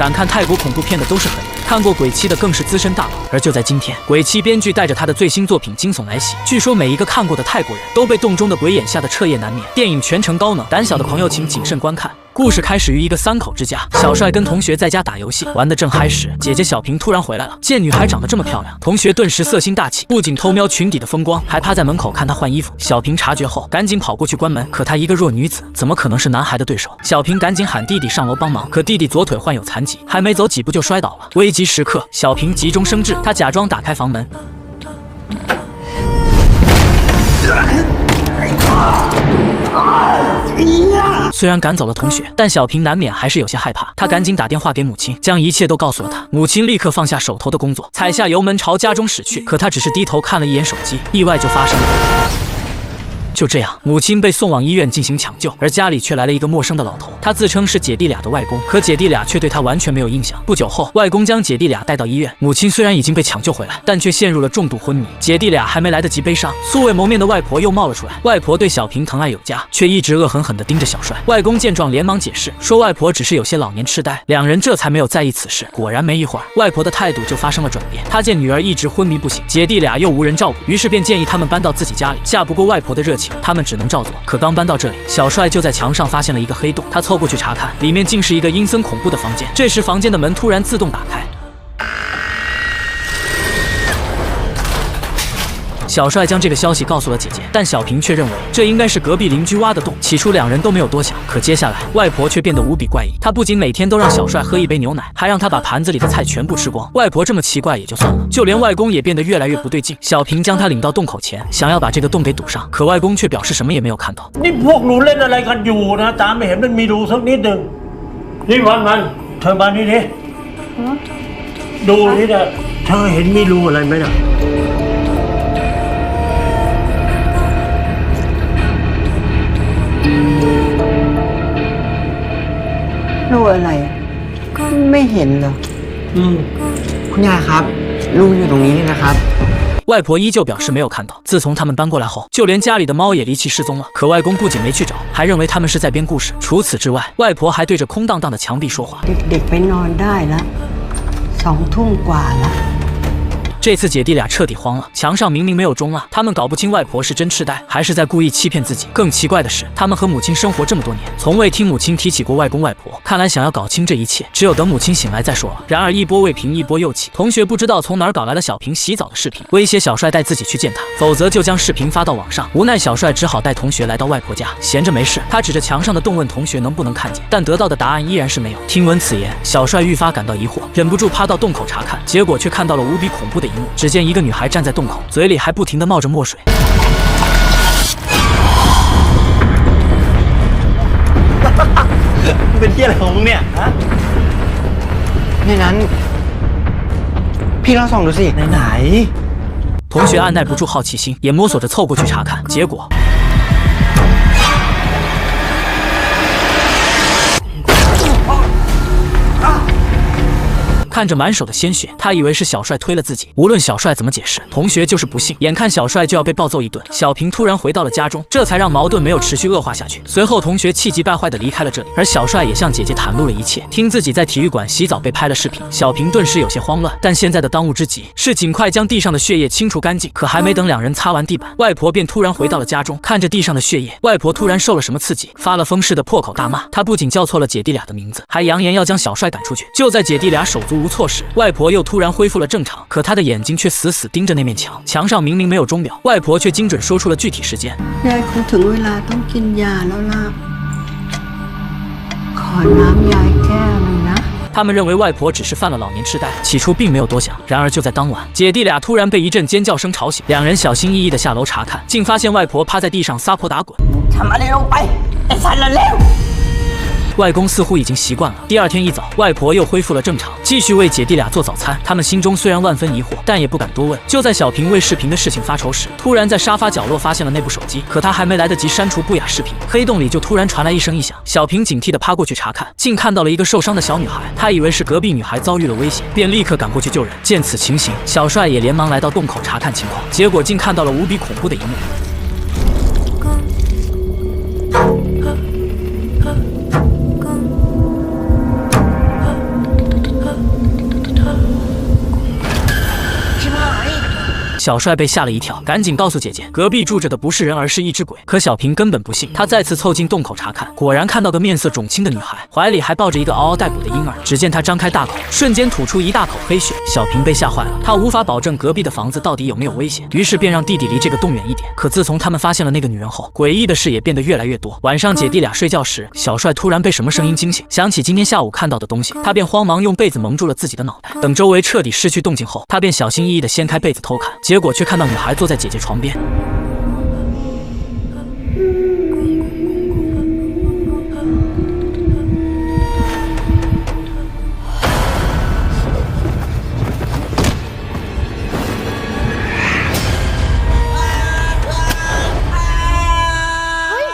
敢看泰国恐怖片的都是狠人，看过鬼泣的更是资深大佬。而就在今天，鬼泣编剧带着他的最新作品惊悚来袭，据说每一个看过的泰国人都被洞中的鬼眼吓得彻夜难眠。电影全程高能，胆小的朋友请谨慎观看。故事开始于一个3口之家，小帅跟同学在家打游戏，玩得正嗨时，姐姐小平突然回来了。见女孩长得这么漂亮，同学顿时色心大起，不仅偷瞄裙底的风光，还趴在门口看她换衣服。小平察觉后，赶紧跑过去关门，可她一个弱女子，怎么可能是男孩的对手？小平赶紧喊弟弟上楼帮忙，可弟弟左腿患有残疾，还没走几步就摔倒了。危急时刻，小平急中生智，他假装打开房门。虽然赶走了同学，但小平难免还是有些害怕。他赶紧打电话给母亲，将一切都告诉了她。母亲立刻放下手头的工作，踩下油门朝家中驶去。可他只是低头看了一眼手机，意外就发生了。就这样，母亲被送往医院进行抢救，而家里却来了一个陌生的老头。他自称是姐弟俩的外公，可姐弟俩却对他完全没有印象。不久后，外公将姐弟俩带到医院，母亲虽然已经被抢救回来，但却陷入了重度昏迷。姐弟俩还没来得及悲伤，素未谋面的外婆又冒了出来。外婆对小平疼爱有加，却一直恶狠狠地盯着小帅。外公见状连忙解释，说外婆只是有些老年痴呆，两人这才没有在意此事。果然没一会儿，外婆的态度就发生了转变。她见女儿一直昏迷不醒，姐弟俩又无人照顾，于是便建议他们搬到自己家里。下不过外婆的热情，他们只能照做。可刚搬到这里，小帅就在墙上发现了一个黑洞，他凑过去查看，里面竟是一个阴森恐怖的房间。这时房间的门突然自动打开，小帅将这个消息告诉了姐姐，但小平却认为这应该是隔壁邻居挖的洞。起初两人都没有多想，可接下来外婆却变得无比怪异。她不仅每天都让小帅喝一杯牛奶，还让他把盘子里的菜全部吃光。外婆这么奇怪也就算了，就连外公也变得越来越不对劲。小平将他领到洞口前，想要把这个洞给堵上，可外公却表示什么也没有看到。นี่พวกหนูเล่นอะไรกันอยู่นะตาไม่เห็นมันมีรูสักนิดหนึ่งนี่วันเธอมานี่ดิดูนี่นะเธอเห็นมีรูอะไรไหมน่ะรูอะไรไม่เห็นเหรอคุณยายครับรูอยู่ตรงนี้นี่นะครับ外婆依旧表示没有看到。自从他们搬过来后，就连家里的猫也离奇失踪了。可外公不仅没去找，还认为他们是在编故事。除此之外，外婆还对着空荡荡的墙壁说话。เด็กๆไปนอนได้แล้ว2 ทุ่มกว่าละ这次姐弟俩彻底慌了，墙上明明没有钟啊，他们搞不清外婆是真痴呆还是在故意欺骗自己。更奇怪的是，他们和母亲生活这么多年，从未听母亲提起过外公外婆。看来想要搞清这一切，只有等母亲醒来再说了。然而一波未平一波又起，同学不知道从哪儿搞来了小平洗澡的视频，威胁小帅带自己去见他，否则就将视频发到网上。无奈小帅只好带同学来到外婆家，闲着没事，他指着墙上的洞问同学能不能看见，但得到的答案依然是没有。听闻此言，小帅愈发感到疑惑，忍不住趴到洞口查看，结果却看到了无比恐怖的一幕。只见一个女孩站在洞口，嘴里还不停地冒着墨水。เป็นที่อะไรของมึงเนี่ยฮะในนั้นพี่ลองส่องดูสิไหน同学按耐不住好奇心，也摸索着凑过去查看，结果看着满手的鲜血，他以为是小帅推了自己。无论小帅怎么解释，同学就是不信。眼看小帅就要被暴揍一顿，小平突然回到了家中，这才让矛盾没有持续恶化下去。随后，同学气急败坏地离开了这里，而小帅也向姐姐袒露了一切。听自己在体育馆洗澡被拍了视频，小平顿时有些慌乱。但现在的当务之急是尽快将地上的血液清除干净。可还没等两人擦完地板，外婆便突然回到了家中。看着地上的血液，外婆突然受了什么刺激，发了疯似的破口大骂。她不仅叫错了姐弟俩的名字，还扬言要将小帅赶出去。就在姐弟俩手足无措时，外婆又突然恢复了正常，可她的眼睛却死死盯着那面墙，墙上明明没有钟表，外婆却精准说出了具体时间。ยายคงถึงเวลาต้องกินยาแล้วล่ะขอน้ำยายแก้วนึงนะ他们认为外婆只是犯了老年痴呆，起初并没有多想。然而就在当晚，姐弟俩突然被一阵尖叫声吵醒，两人小心翼翼地下楼查看，竟发现外婆趴在地上撒泼打滚。ทำอะไรลงไปไอ้สัตว์เลว外公似乎已经习惯了。第二天一早，外婆又恢复了正常，继续为姐弟俩做早餐。他们心中虽然万分疑惑，但也不敢多问。就在小平为视频的事情发愁时，突然在沙发角落发现了那部手机。可他还没来得及删除不雅视频，黑洞里就突然传来一声异响。小平警惕地趴过去查看，竟看到了一个受伤的小女孩。他以为是隔壁女孩遭遇了危险，便立刻赶过去救人。见此情形，小帅也连忙来到洞口查看情况，结果竟看到了无比恐怖的一幕。小帅被吓了一跳，赶紧告诉姐姐，隔壁住着的不是人，而是一只鬼。可小平根本不信，他再次凑近洞口查看，果然看到个面色肿青的女孩，怀里还抱着一个嗷嗷待哺的婴儿。只见她张开大口，瞬间吐出一大口黑血。小平被吓坏了，他无法保证隔壁的房子到底有没有危险，于是便让弟弟离这个洞远一点。可自从他们发现了那个女人后，诡异的事也变得越来越多。晚上姐弟俩睡觉时，小帅突然被什么声音惊醒，想起今天下午看到的东西，他便慌忙用被子蒙住了自己的脑袋。等周围彻底失去动静后，他便小心翼翼地掀开被子偷看，结果却看到女孩坐在姐姐床边。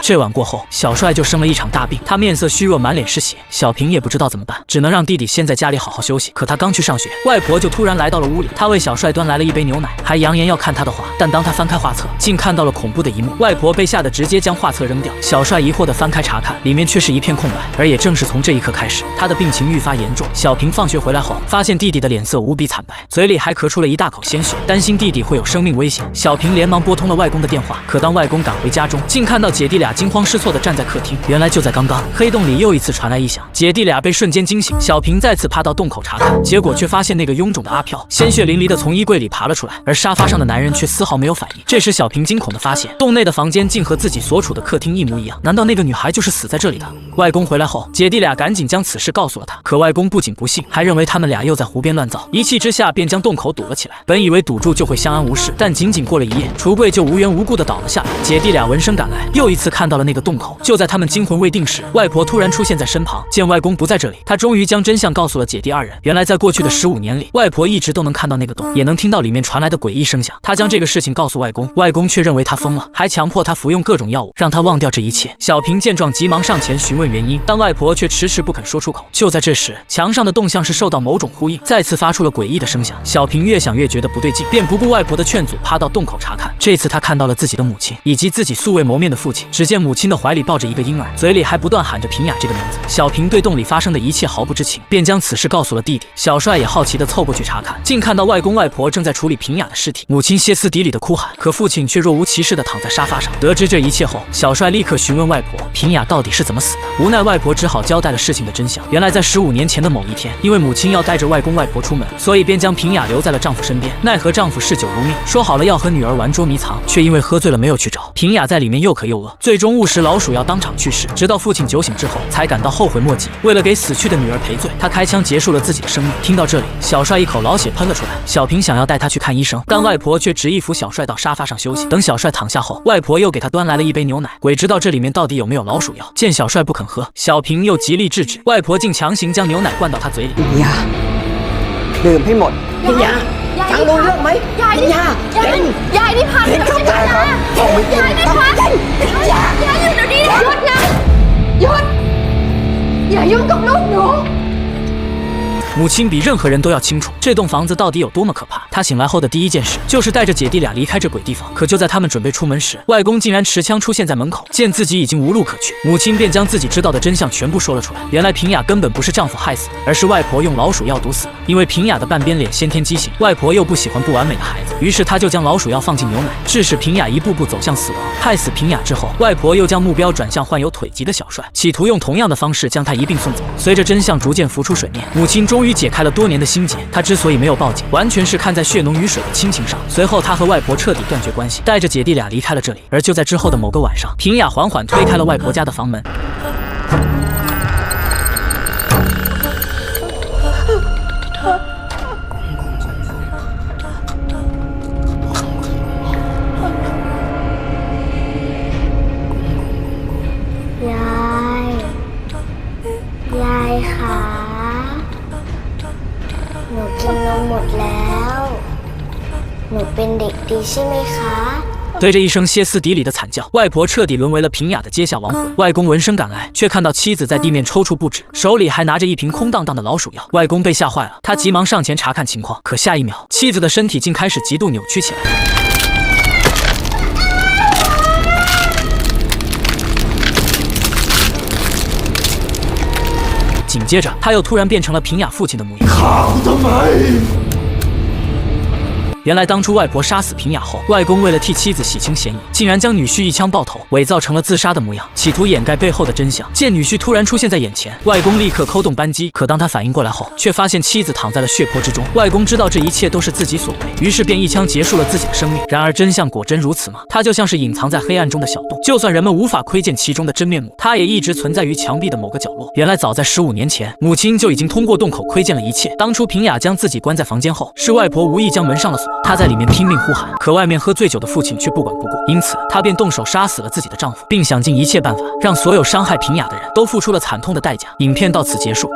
这晚过后，小帅就生了一场大病，他面色虚弱，满脸是血。小平也不知道怎么办，只能让弟弟先在家里好好休息。可他刚去上学，外婆就突然来到了屋里，她为小帅端来了一杯牛奶，还扬言要看他的画。但当他翻开画册，竟看到了恐怖的一幕，外婆被吓得直接将画册扔掉。小帅疑惑地翻开查看，里面却是一片空白。而也正是从这一刻开始，他的病情愈发严重。小平放学回来后，发现弟弟的脸色无比惨白，嘴里还咳出了一大口鲜血，担心弟弟会有生命危险。小平连忙拨通了外公的电话，可当外公赶回家中，竟看到姐弟俩惊慌失措地站在客厅。原来就在刚刚，黑洞里又一次传来异响，姐弟俩被瞬间惊醒。小平再次趴到洞口查看，结果却发现那个臃肿的阿飘鲜血淋漓地从衣柜里爬了出来，而沙发上的男人却丝毫没有反应。这时小平惊恐地发现，洞内的房间竟和自己所处的客厅一模一样，难道那个女孩就是死在这里的？外公回来后，姐弟俩赶紧将此事告诉了他，可外公不仅不信，还认为他们俩又在胡编乱造，一气之下便将洞口堵了起来。本以为堵住就会相安无事，但仅仅过了一夜，橱柜就无缘无故地倒了下来。姐弟俩闻声赶来，又一次看到了那个洞口。就在他们惊魂未定时，外婆突然出现在身旁，见外公不在这里，她终于将真相告诉了姐弟二人。原来在过去的15年里，外婆一直都能看到那个洞，也能听到里面传来的诡异声响。她将这个事情告诉外公，外公却认为她疯了，还强迫她服用各种药物，让她忘掉这一切。小平见状急忙上前询问原因，但外婆却迟迟不肯说出口。就在这时，墙上的洞像是受到某种呼应，再次发出了诡异的声响。小平越想越觉得不对劲，便不顾外婆的劝阻，趴到洞口查看。这次他看到了自己的母亲以及自己素未谋面的父亲。只见母亲的怀里抱着一个婴儿，嘴里还不断喊着平雅这个名字。小平对洞里发生的一切毫不知情，便将此事告诉了弟弟。小帅也好奇地凑过去查看，竟看到外公外婆正在处理平雅的尸体，母亲歇斯底里地哭喊，可父亲却若无其事地躺在沙发上。得知这一切后，小帅立刻询问外婆平雅到底是怎么死的。无奈外婆只好交代了事情的真相。原来在15年前的某一天，因为母亲要带着外公外婆出门，所以便将平雅留在了丈夫身边。奈何丈夫嗜酒如命，说好了要和女儿玩捉迷藏，却因为喝醉了没有去找平雅，在里面又渴又饿，最终误食老鼠药当场去世。直到父亲酒醒之后，才感到后悔莫及。为了给死去的女儿赔罪，他开枪结束了自己的生命。听到这里，小帅一口老血喷了出来。小平想要带他去看医生，但外婆却执意扶小帅到沙发上休息。等小帅躺下后，外婆又给他端来了一杯牛奶。鬼知道这里面到底有没有老鼠药。见小帅不肯喝，小平又极力制止，外婆竟强行将牛奶灌到他嘴里。พิญญาดื่มให้หมดพิญญาฟังรู้เรื่องไหมพิญญาเก่ง ยายนี่พัน เก่งเข้าใจไหมต้องไม่กิน ยายนี่พัน พิญญาย ายหยุดเดี๋ยวนี้หยุดนะหยุดอย่ายุ่งกับลูกหนู 母亲比任何人都要清楚这栋房子到底有多么可怕。她醒来后的第一件事就是带着姐弟俩离开这鬼地方。可就在他们准备出门时，外公竟然持枪出现在门口，见自己已经无路可去，母亲便将自己知道的真相全部说了出来。原来平雅根本不是丈夫害死的，而是外婆用老鼠药毒死的。因为平雅的半边脸先天畸形，外婆又不喜欢不完美的孩子，于是她就将老鼠药放进牛奶，致使平雅一步步走向死亡。害死平雅之后，外婆又将目标转向患有腿疾的小帅，企图用同样的方式将他一并送走。随着真相逐渐浮出水面，母亲终于解开了多年的心结。她之所以没有报警，完全是看在血浓于水的亲情上。随后她和外婆彻底断绝关系，带着姐弟俩离开了这里。而就在之后的某个晚上，平雅缓缓推开了外婆家的房门。ยายคะหนูกินนมหมดแล้วหนูเป็นเด็กดีใช่ไหมคะ 对着一声歇斯底里的惨叫，外婆彻底沦为了平雅的阶下亡魂。外公闻声赶来，却看到妻子在地面抽搐不止，手里还拿着一瓶空荡荡的老鼠药。外公被吓坏了，他急忙上前查看情况，可下一秒，妻子的身体竟开始极度扭曲起来。紧接着，他又突然变成了平雅父亲的模样。ฆ่我ทำไม原来当初外婆杀死平雅后，外公为了替妻子洗清嫌疑，竟然将女婿一枪爆头，伪造成了自杀的模样，企图掩盖背后的真相。见女婿突然出现在眼前，外公立刻扣动扳机，可当他反应过来后，却发现妻子躺在了血泊之中。外公知道这一切都是自己所为，于是便一枪结束了自己的生命。然而真相果真如此吗？它就像是隐藏在黑暗中的小洞，就算人们无法窥见其中的真面目，它也一直存在于墙壁的某个角落。原来早在15年前，母亲就已经通过洞口窥见了一切。当初平雅将自己关在房间后，是外婆无意将门上了锁，她在里面拼命呼喊，可外面喝醉酒的父亲却不管不顾，因此她便动手杀死了自己的丈夫，并想尽一切办法让所有伤害平雅的人都付出了惨痛的代价。影片到此结束。